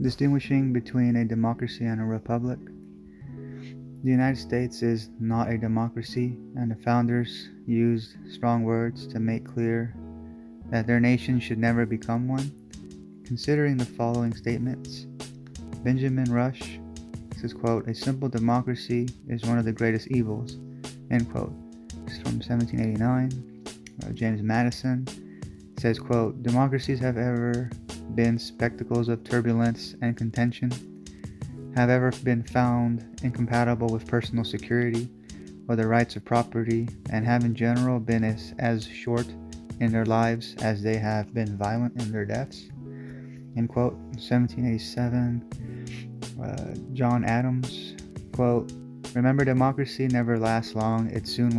Distinguishing between a democracy and a republic. The United States is not a democracy, and the founders used strong words to make clear that their nation should never become one. Considering the following statements, Benjamin Rush says, quote, "A simple democracy is one of the greatest evils," end quote. This is from 1789. James Madison says, quote, "Democracies have ever been spectacles of turbulence and contention, have ever been found incompatible with personal security or the rights of property, and have in general been as short in their lives as they have been violent in their deaths." End quote. 1787. John Adams, quote, "Remember, democracy never lasts long. It soon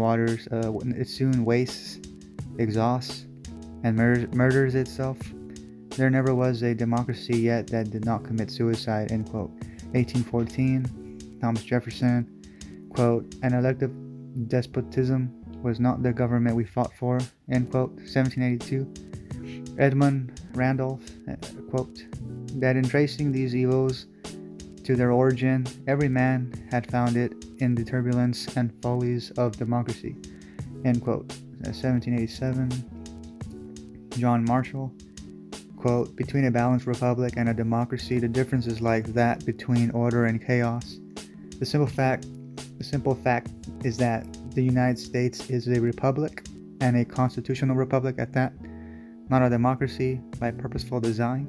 wastes, exhausts, and murders itself. There never was a democracy yet that did not commit suicide," end quote. 1814, Thomas Jefferson, quote, "An elective despotism was not the government we fought for," end quote. 1782, Edmund Randolph, quote, "That in tracing these evils to their origin, every man had found it in the turbulence and follies of democracy," end quote. 1787, John Marshall, quote, "Between a balanced republic and a democracy, the difference is like that between order and chaos. The simple fact is that the United States is a republic, and a constitutional republic at that, not a democracy by purposeful design."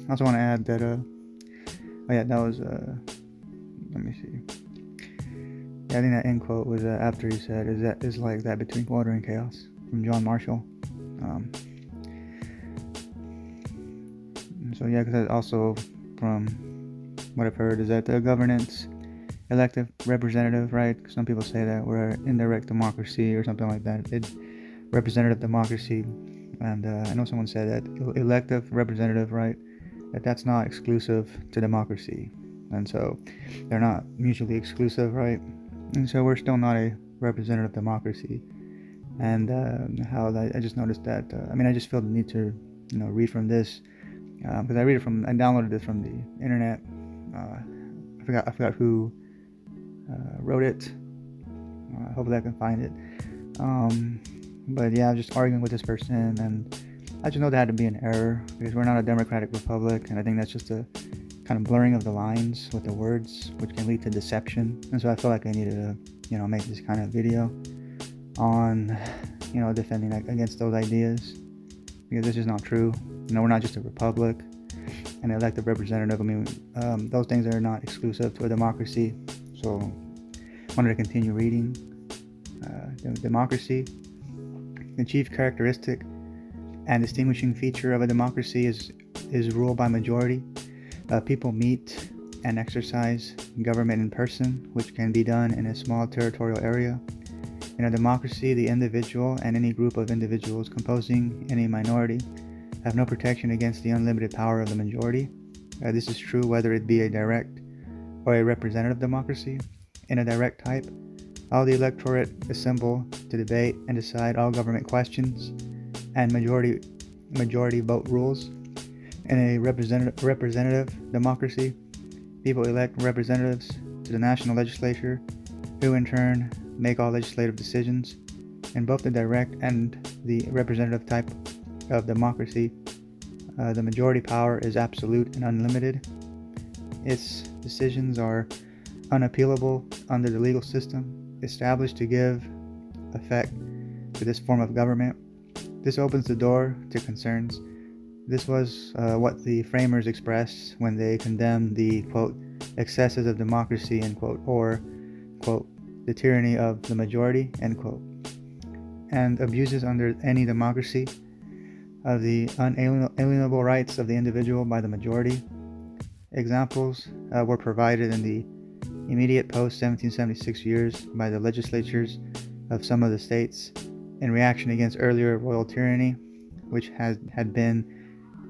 I also want to add that, that was, let me see. Yeah, I think that end quote was after he said, is like that between order and chaos," from John Marshall. So yeah, because also from what I've heard is that the governance, elective representative, right? Some people say that we're indirect democracy or something like that. Representative democracy, and I know someone said that elective representative, right? That's not exclusive to democracy, and so they're not mutually exclusive, right? And so we're still not a representative democracy. And how I just noticed that. I just feel the need to, read from this because I downloaded this from the internet. I forgot who wrote it. Hopefully I can find it. But yeah, I was just arguing with this person, and I just know that had to be an error because we're not a democratic republic, and I think that's just a kind of blurring of the lines with the words, which can lead to deception. And so I feel like I needed to, make this kind of video on, defending against those ideas, because this is not true. We're not just a republic, an elected representative. Those things are not exclusive to a democracy. So I wanted to continue reading. Democracy. The chief characteristic and distinguishing feature of a democracy is rule by majority. People meet and exercise government in person, which can be done in a small territorial area. In a democracy, the individual and any group of individuals composing any minority have no protection against the unlimited power of the majority. This is true whether it be a direct or a representative democracy. In a direct type, all the electorate assemble to debate and decide all government questions, and majority vote rules. In a representative democracy, people elect representatives to the national legislature, who in turn make all legislative decisions. In both the direct and the representative type of democracy, the majority power is absolute and unlimited. Its decisions are unappealable under the legal system established to give effect to this form of government. This opens the door to concerns. This was what the framers expressed when they condemned the, quote, excesses of democracy, end quote, or, quote, the tyranny of the majority, end quote, and abuses under any democracy of the unalienable rights of the individual by the majority. Examples were provided in the immediate post-1776 years by the legislatures of some of the states in reaction against earlier royal tyranny, which had been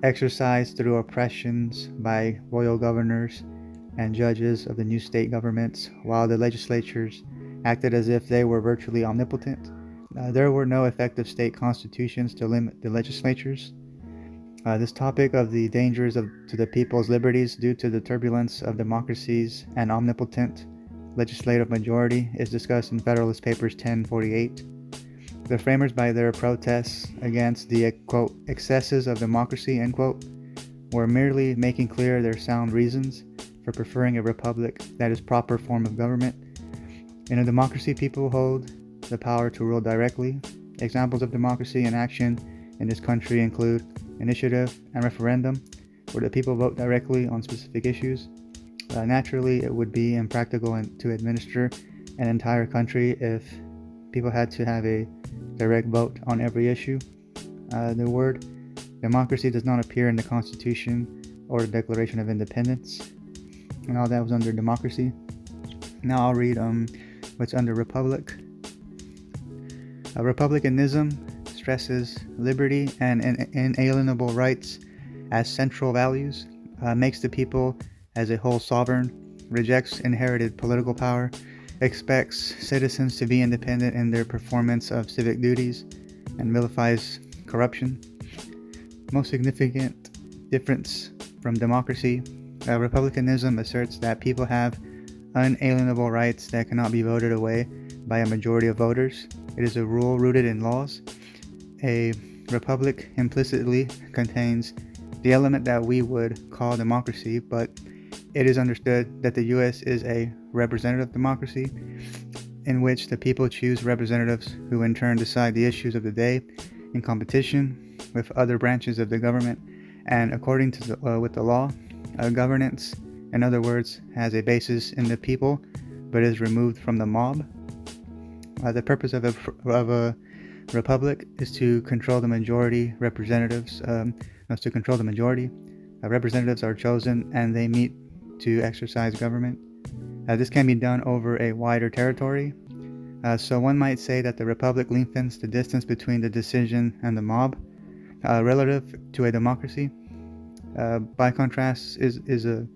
exercised through oppressions by royal governors and judges of the new state governments, while the legislatures acted as if they were virtually omnipotent. There were no effective state constitutions to limit the legislatures. This topic of the dangers to the people's liberties due to the turbulence of democracies and omnipotent legislative majority is discussed in Federalist Papers 1048. The framers, by their protests against the, quote, excesses of democracy, end quote, were merely making clear their sound reasons for preferring a republic that is proper form of government. In a democracy, people hold the power to rule directly. Examples of democracy in action in this country include initiative and referendum, where the people vote directly on specific issues. Naturally, it would be impractical to administer an entire country if people had to have a direct vote on every issue. The word democracy does not appear in the Constitution or the Declaration of Independence, and all that was under democracy. Now I'll read what's under republic. Republicanism stresses liberty and inalienable rights as central values, makes the people as a whole sovereign, rejects inherited political power, expects citizens to be independent in their performance of civic duties, and vilifies corruption. Most significant difference from democracy, republicanism asserts that people have unalienable rights that cannot be voted away by a majority of voters. It is a rule rooted in laws. A republic implicitly contains the element that we would call democracy, but it is understood that the U.S. is a representative democracy in which the people choose representatives who in turn decide the issues of the day in competition with other branches of the government and according to with the law. Governance, in other words, has a basis in the people but is removed from the mob. The purpose of a republic is to control the majority. Representatives representatives are chosen and they meet to exercise government. This can be done over a wider territory. So one might say that the republic lengthens the distance between the decision and the mob, relative to a democracy. By contrast, in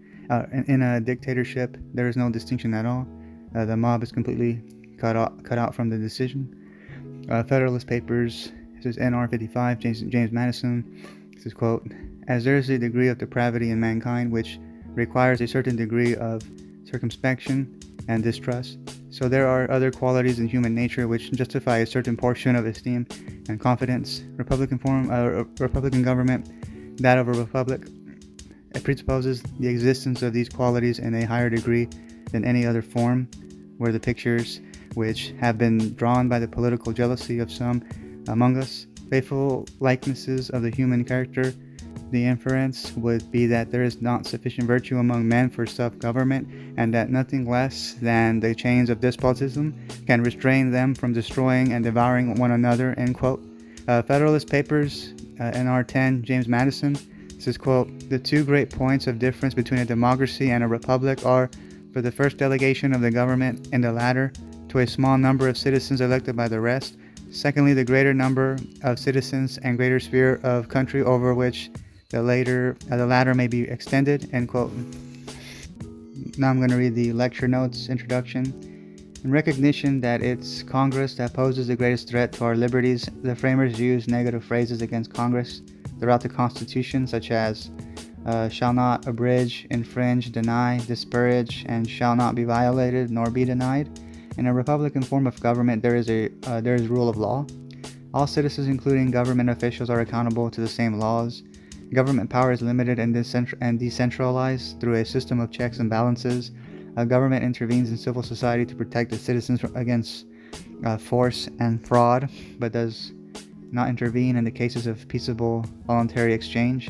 a dictatorship, there is no distinction at all. The mob is completely cut out from the decision. Federalist Papers, this is NR 55, James Madison. This is, quote, as there is a degree of depravity in mankind which requires a certain degree of circumspection and distrust, so there are other qualities in human nature which justify a certain portion of esteem and confidence. Republican government, that of a republic, it presupposes the existence of these qualities in a higher degree than any other form, where the pictures which have been drawn by the political jealousy of some among us, faithful likenesses of the human character, the inference would be that there is not sufficient virtue among men for self-government, and that nothing less than the chains of despotism can restrain them from destroying and devouring one another, end quote. Federalist Papers, NR 10, James Madison, says, quote, the two great points of difference between a democracy and a republic are, for the first, delegation of the government in the latter to a small number of citizens elected by the rest. Secondly, the greater number of citizens and greater sphere of country over which the latter may be extended, end quote. Now I'm going to read the lecture notes introduction. In recognition that it's Congress that poses the greatest threat to our liberties, the framers use negative phrases against Congress throughout the Constitution, such as shall not abridge, infringe, deny, disparage, and shall not be violated nor be denied. In a republican form of government, there is rule of law. All citizens, including government officials, are accountable to the same laws. Government power is limited and decentralized through a system of checks and balances. Government intervenes in civil society to protect the citizens against force and fraud, but does not intervene in the cases of peaceable voluntary exchange.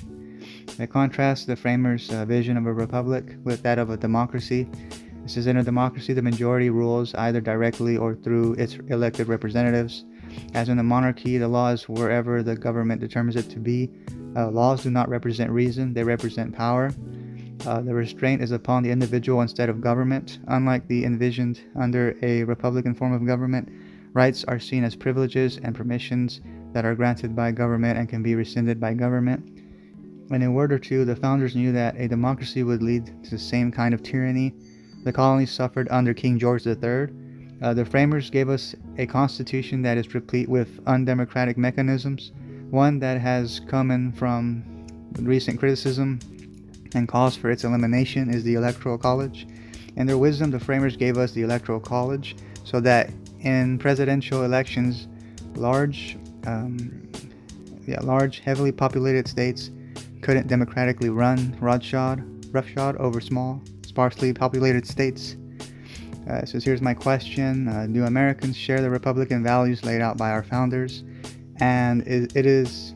By contrast, the framers' vision of a republic with that of a democracy. This is in a democracy, the majority rules either directly or through its elected representatives. As in a monarchy, the law is wherever the government determines it to be. Laws do not represent reason, they represent power. The restraint is upon the individual instead of government. Unlike the envisioned under a republican form of government, rights are seen as privileges and permissions that are granted by government and can be rescinded by government. In a word or two, the founders knew that a democracy would lead to the same kind of tyranny the colonies suffered under King George III. The framers gave us a constitution that is replete with undemocratic mechanisms, one that has come in from recent criticism and calls for its elimination is the Electoral College. In their wisdom, the framers gave us the Electoral College so that in presidential elections, large, heavily populated states couldn't democratically run roughshod over small, sparsely populated states. So here's my question. Do Americans share the Republican values laid out by our founders? And is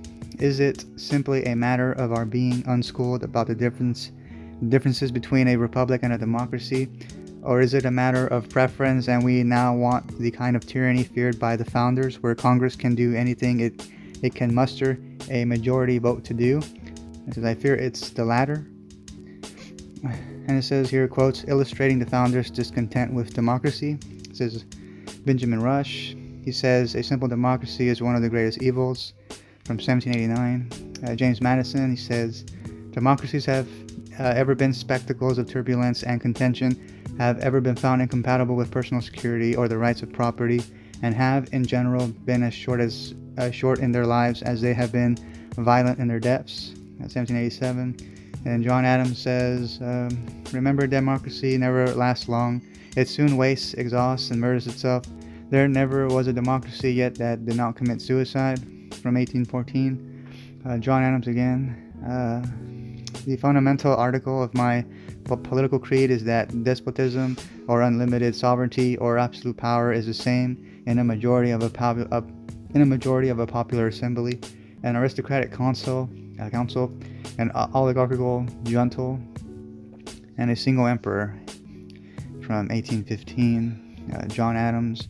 it simply a matter of our being unschooled about the differences between a republic and a democracy? Or is it a matter of preference and we now want the kind of tyranny feared by the founders where Congress can do anything it can muster a majority vote to do? It says, I fear it's the latter. And it says here, quotes, illustrating the founders' discontent with democracy. It says Benjamin Rush. He says, a simple democracy is one of the greatest evils, from 1789. James Madison, he says, democracies have ever been spectacles of turbulence and contention, have ever been found incompatible with personal security or the rights of property, and have in general been as short in their lives as they have been violent in their deaths. 1787. And John Adams says, remember, democracy never lasts long. It soon wastes, exhausts, and murders itself. There never was a democracy yet that did not commit suicide, from 1814. John Adams again. The fundamental article of my political creed is that despotism or unlimited sovereignty or absolute power is the same in a majority of a popular assembly, an aristocratic council, an oligarchical junta, and a single emperor. From 1815, John Adams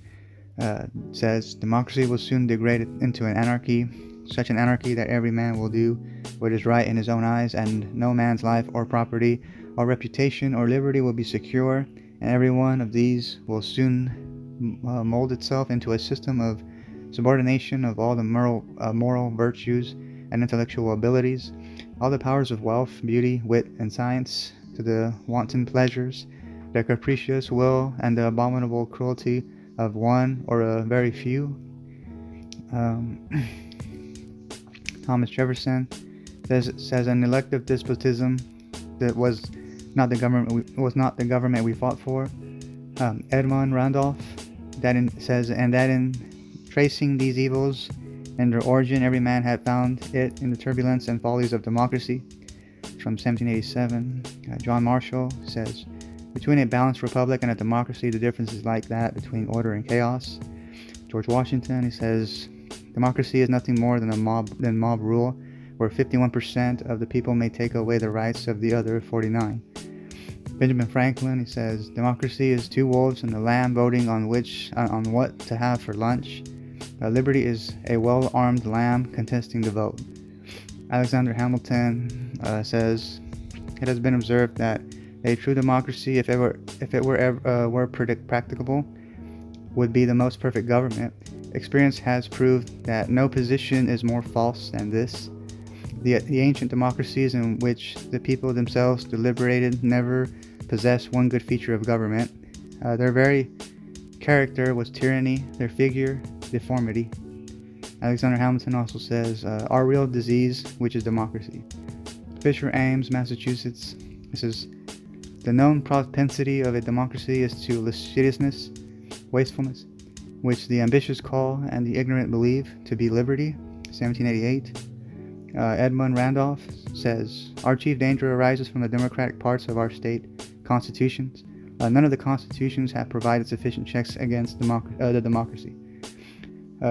says, democracy will soon degrade into an anarchy, such an anarchy that every man will do what is right in his own eyes, and no man's life or property or reputation or liberty will be secure, and every one of these will soon mold itself into a system of subordination of all the moral virtues and intellectual abilities, all the powers of wealth, beauty, wit, and science, to the wanton pleasures, the capricious will, and the abominable cruelty of one or a very few. Thomas Jefferson says an elective despotism that was not the government we fought for. Edmund Randolph says that in tracing these evils and their origin, every man had found it in the turbulence and follies of democracy. From 1787, John Marshall says, between a balanced republic and a democracy, the difference is like that between order and chaos. George Washington, he says, democracy is nothing more than mob rule, where 51% of the people may take away the rights of the other 49. Benjamin Franklin, he says, democracy is two wolves and a lamb voting on what to have for lunch. Liberty is a well-armed lamb contesting the vote. Alexander Hamilton says, it has been observed that a true democracy, if it were practicable, would be the most perfect government. Experience has proved that no position is more false than this. The ancient democracies in which the people themselves deliberated never possessed one good feature of government. Their very character was tyranny, their figure, deformity. Alexander Hamilton also says, our real disease, which is democracy. Fisher Ames, Massachusetts, says, the known propensity of a democracy is to lasciviousness, wastefulness, which the ambitious call and the ignorant believe to be liberty. 1788. Edmund Randolph says, our chief danger arises from the democratic parts of our state constitutions. None of the constitutions have provided sufficient checks against the democracy.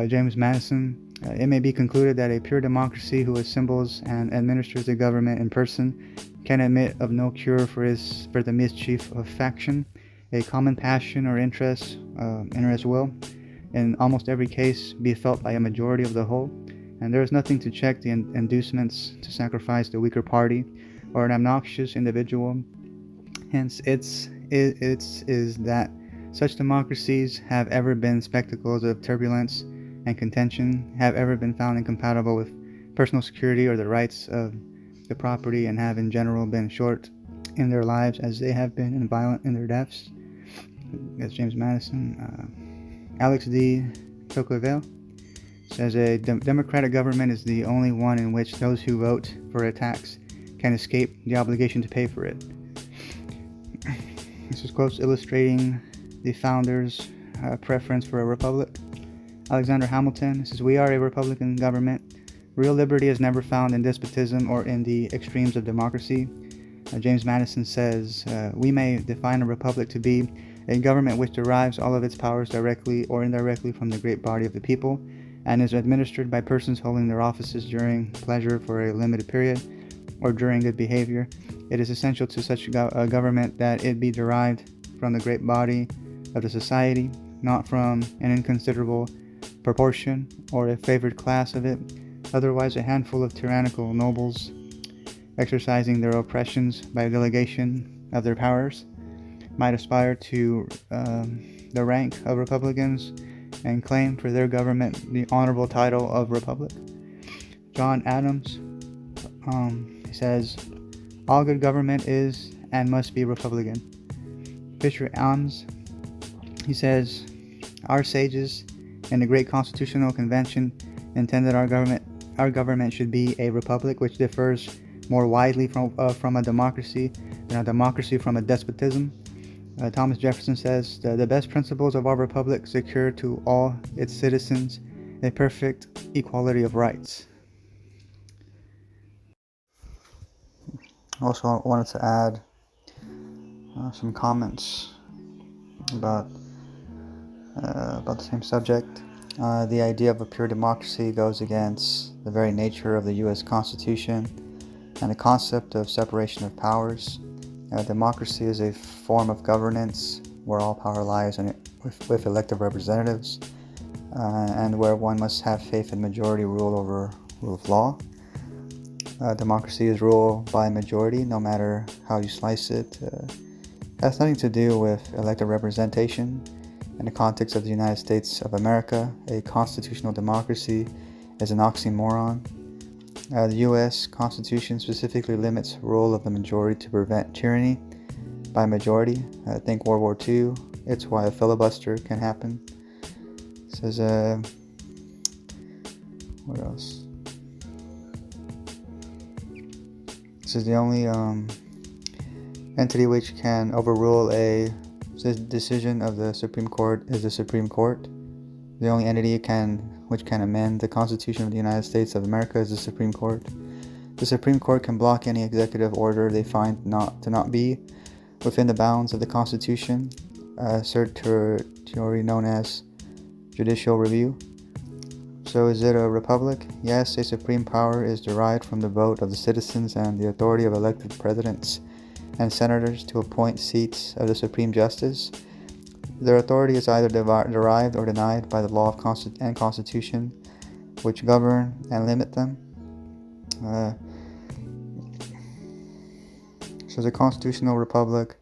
James Madison, it may be concluded that a pure democracy who assembles and administers the government in person can admit of no cure for the mischief of faction. A common passion or interest will, in almost every case, be felt by a majority of the whole, and there is nothing to check the inducements to sacrifice the weaker party or an obnoxious individual. Hence, it is that such democracies have ever been spectacles of turbulence and contention, have ever been found incompatible with personal security or the rights of the property, and have in general been short in their lives as they have been and violent in their deaths. That's James Madison. Alex D. Tocqueville says a democratic government is the only one in which those who vote for a tax can escape the obligation to pay for it. This is quotes illustrating the founders' preference for a republic. Alexander Hamilton says, "We are a republican government. Real liberty is never found in despotism or in the extremes of democracy." James Madison says, "We may define a republic to be a government which derives all of its powers directly or indirectly from the great body of the people, and is administered by persons holding their offices during pleasure for a limited period, or during good behavior. It is essential to such a government that it be derived from the great body of the society, not from an inconsiderable proportion or a favored class of it. Otherwise, a handful of tyrannical nobles, exercising their oppressions by delegation of their powers, might aspire to the rank of republicans and claim for their government the honorable title of republic." John Adams says, "All good government is and must be republican." Fisher Ames, he says, "Our sages in the great constitutional convention intended our government should be a republic, which differs more widely from a democracy than a democracy from a despotism." Thomas Jefferson says, the best principles of our republic secure to all its citizens a perfect equality of rights." Also, I wanted to add some comments about the same subject. The idea of a pure democracy goes against the very nature of the U.S. Constitution and the concept of separation of powers. Democracy is a form of governance where all power lies with elected representatives, and where one must have faith in majority rule over rule of law. Democracy is ruled by majority, no matter how you slice it. It has nothing to do with elected representation. In the context of the United States of America, a constitutional democracy is an oxymoron. The U.S. Constitution specifically limits the role of the majority to prevent tyranny by majority. Think World War II. It's why a filibuster can happen. It says, what else? This is the only entity which can overrule a decision of the Supreme Court is the Supreme Court. The only entity which can amend the Constitution of the United States of America is the Supreme Court. The Supreme Court can block any executive order they find to not be within the bounds of the Constitution, certiorari known as judicial review. So is it a republic? Yes, a supreme power is derived from the vote of the citizens and the authority of elected presidents and senators to appoint seats of the Supreme Justice. Their authority is either derived or denied by the law and Constitution, which govern and limit them. So as a constitutional republic,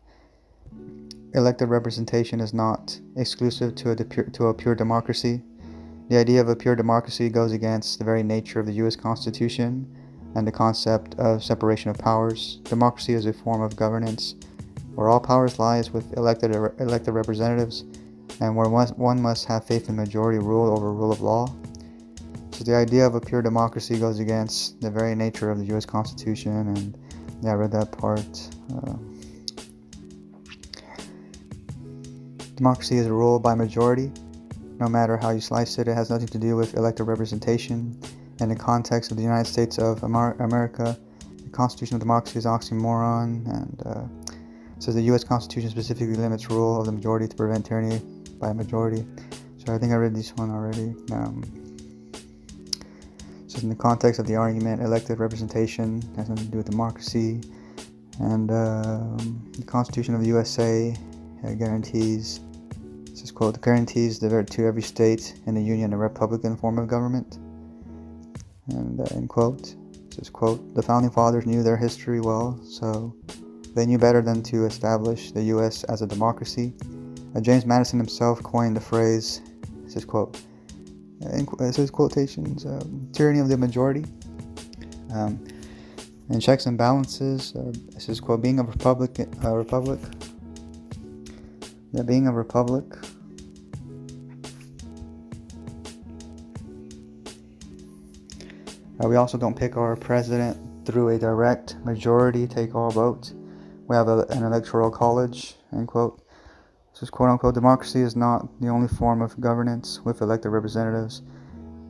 elected representation is not exclusive to a pure democracy. The idea of a pure democracy goes against the very nature of the U.S. Constitution and the concept of separation of powers. Democracy is a form of governance where all powers lies with elected representatives, and where one must have faith in majority rule over rule of law. So the idea of a pure democracy goes against the very nature of the U.S. Constitution, and I read that part. Democracy is ruled by majority. No matter how you slice it, it has nothing to do with elected representation. In the context of the United States of America, the constitutional democracy is oxymoron, and says the U.S. Constitution specifically limits rule of the majority to prevent tyranny by a majority. So I think I read this one already. Says in the context of the argument, elected representation has nothing to do with democracy, and the Constitution of the USA guarantees. This is quote, guarantees to every state in the Union a republican form of government. And end quote. This is quote, the founding fathers knew their history well, so they knew better than to establish the U.S. as a democracy. James Madison himself coined the phrase, this is quote, it says quotations, tyranny of the majority. And checks and balances, this is quote, being a republic, We also don't pick our president through a direct majority take-all vote. We have an electoral college, end quote. This is quote unquote, democracy is not the only form of governance with elected representatives.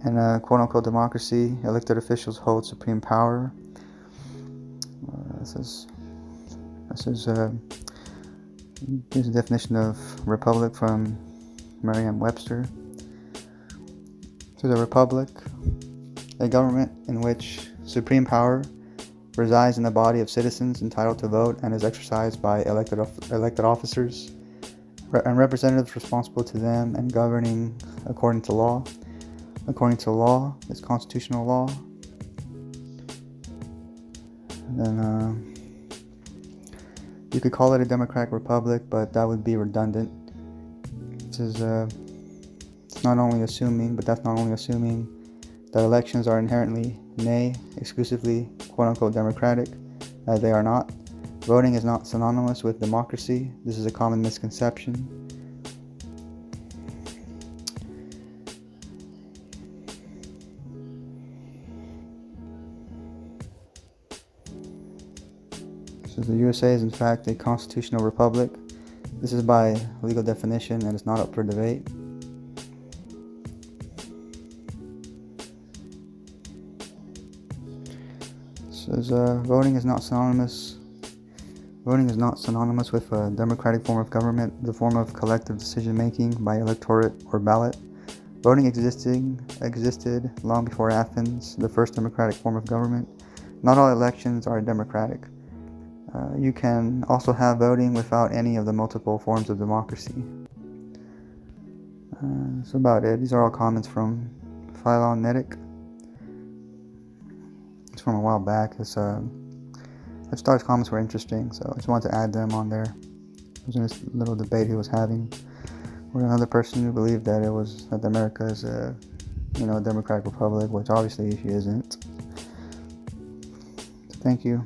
In a quote unquote democracy, elected officials hold supreme power. This is Here's a definition of republic from Merriam-Webster. To the republic, a government in which supreme power resides in the body of citizens entitled to vote and is exercised by elected officers and representatives responsible to them and governing according to law. According to law is constitutional law. And then you could call it a democratic republic, but that would be redundant. This is it's not only assuming, but that's not only assuming that elections are inherently, nay, exclusively quote-unquote democratic, as they are not. Voting is not synonymous with democracy. This is a common misconception. So the USA is in fact a constitutional republic. This is by legal definition and it's not up for debate. Says voting is not synonymous with a democratic form of government, the form of collective decision making by electorate or ballot. Voting existed long before Athens, the first democratic form of government. Not all elections are democratic. You can also have voting without any of the multiple forms of democracy. That's about it. These are all comments from Philon. It's from a while back. I just thought his comments were interesting, so I just wanted to add them on there. It was in this little debate he was having with another person who believed that America is a democratic republic, which obviously she isn't. So thank you.